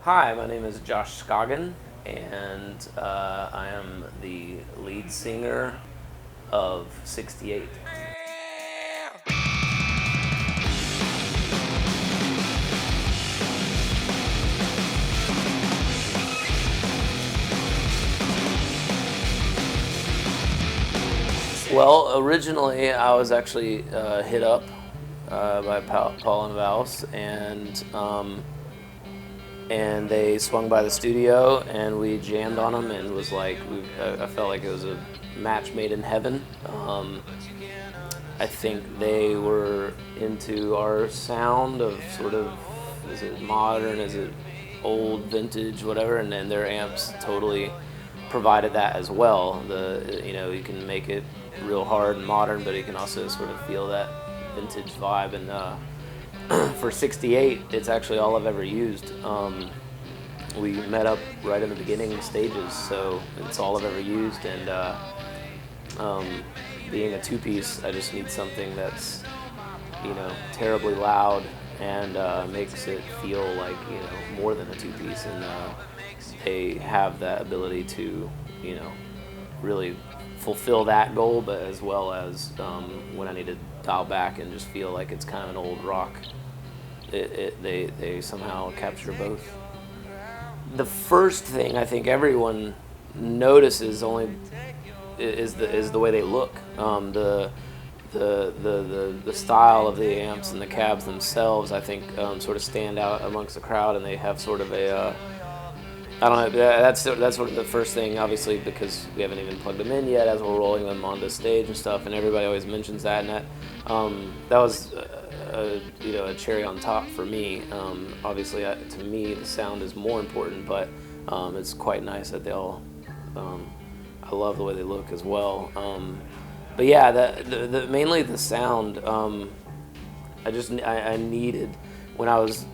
Hi, my name is Josh Scoggin, and I am the lead singer of 68. Well, originally I was actually hit up by Paul and Vaos, and they swung by the studio and we jammed on them, and it was like I felt like it was a match made in heaven. I think they were into our sound of sort of, is it modern, is it old, vintage, whatever, and then their amps totally provided that as well. You can make it real hard and modern, but you can also sort of feel that vintage vibe. And for 68, it's actually all I've ever used. We met up right in the beginning stages, so it's all I've ever used. And being a two-piece, I just need something that's, terribly loud and makes it feel like, more than a two-piece. And they have that ability to, really fulfill that goal, but as well as when I need to dial back and just feel like it's kind of an old rock, they somehow capture both. The first thing I think everyone notices is the way they look. The style of the amps and the cabs themselves, I think, sort of stand out amongst the crowd, and they have sort of a I don't know. That's sort of the first thing, obviously, because we haven't even plugged them in yet as we're rolling them onto stage and stuff. And everybody always mentions that, and that was a cherry on top for me. Obviously, to me, the sound is more important, but it's quite nice that they all. I love the way they look as well. But yeah, mainly the sound. I needed, when I was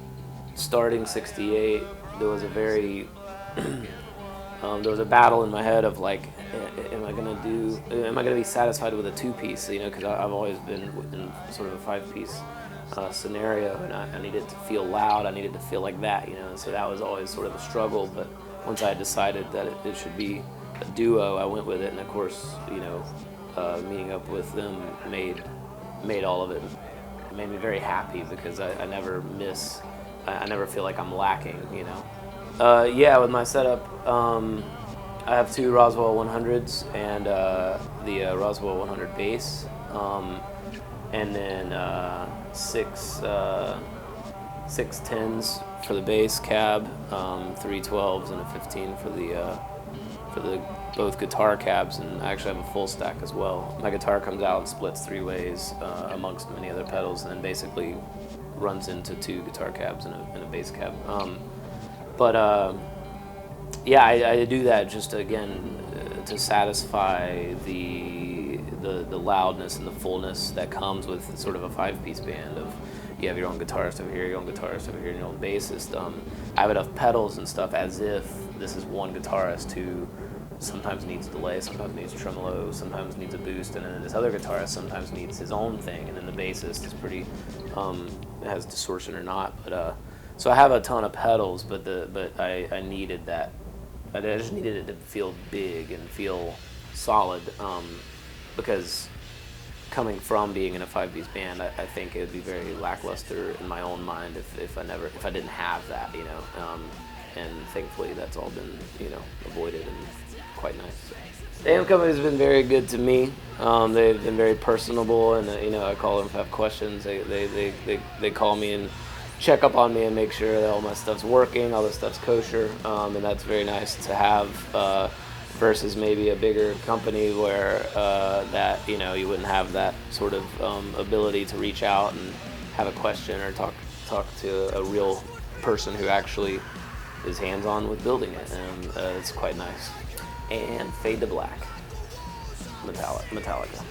starting 68, there was a very there was a battle in my head of like, am I gonna be satisfied with a two-piece? Because I've always been in sort of a five-piece scenario, and I needed to feel loud. I needed to feel like that, So that was always sort of a struggle. But once I decided that it should be a duo, I went with it. And of course, meeting up with them made all of it. It made me very happy, because I never miss. I never feel like I'm lacking, Yeah, with my setup, I have two Roswell 100s and the Roswell 100 bass, and then six 10s for the bass cab, three 12s and a 15 for the both guitar cabs, and I actually have a full stack as well. My guitar comes out and splits three ways amongst many other pedals, and then basically runs into two guitar cabs and a bass cab. Yeah, I do that just to satisfy the loudness and the fullness that comes with sort of a five-piece band. Of you have your own guitarist over here, your own guitarist over here, and your own bassist. I have enough pedals and stuff as if this is one guitarist who sometimes needs delay, sometimes needs tremolo, sometimes needs a boost, and then this other guitarist sometimes needs his own thing, and then the bassist is pretty has distortion or not. But so I have a ton of pedals, but I needed that. I just needed it to feel big and feel solid, because coming from being in a five-piece band, I think it would be very lackluster in my own mind if I didn't have that, and thankfully that's all been avoided, and quite nice. The amp company's been very good to me. They've been very personable, and I call them if I have questions. They call me and check up on me and make sure that all my stuff's working, all the stuff's kosher, and that's very nice to have, versus maybe a bigger company where that you wouldn't have that sort of ability to reach out and have a question or talk to a real person who actually is hands-on with building it, and it's quite nice. And Fade to Black, Metallica.